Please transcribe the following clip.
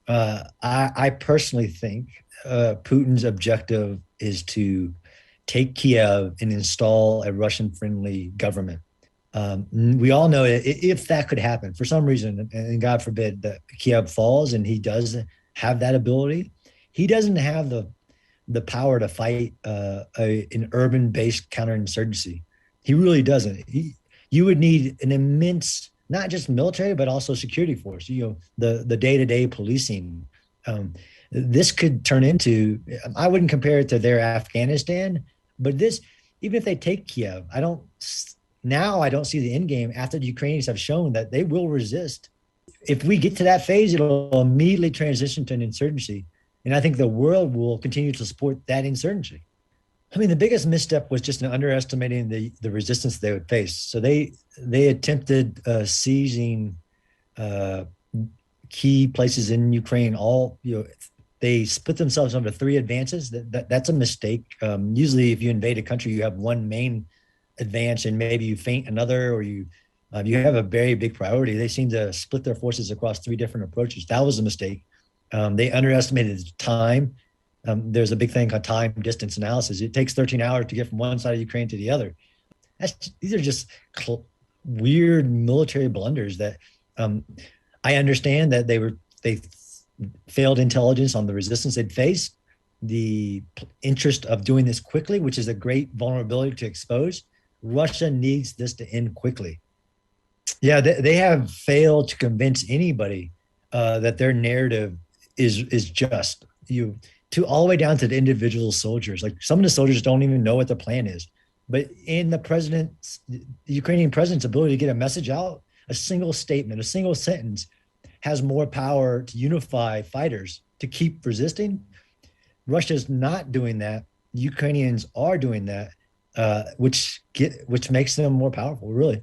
I personally think Putin's objective is to take Kiev and install a Russian-friendly government. We all know if that could happen for some reason, and God forbid that Kiev falls and he does have that ability, he doesn't have the power to fight an urban-based counterinsurgency. He really doesn't. You would need an immense, not just military, but also security force. The day-to-day policing. Um, this could turn into. I wouldn't compare it to their Afghanistan, but this, even if they take Kiev, I don't see the end game after the Ukrainians have shown that they will resist. If we get to that phase, it'll immediately transition to an insurgency. And I think the world will continue to support that insurgency. I mean, the biggest misstep was just underestimating the resistance they would face. So they attempted seizing uh, key places in Ukraine. They split themselves into three advances. That's a mistake. Usually, if you invade a country, you have one main advance, and maybe you feint another, or you have a very big priority. They seem to split their forces across three different approaches. That was a mistake. They underestimated the time. There's a big thing called time distance analysis. It takes 13 hours to get from one side of Ukraine to the other. These are just weird military blunders that I understand that they failed intelligence on the resistance they'd face, the interest of doing this quickly, which is a great vulnerability to expose. Russia needs this to end quickly. Yeah, they have failed to convince anybody that their narrative is just to all the way down to the individual soldiers. Like some of the soldiers don't even know what the plan is. But in the Ukrainian president's ability to get a message out, a single statement, a single sentence has more power to unify fighters to keep resisting. Russia's not doing that. Ukrainians are doing that, which makes them more powerful, really.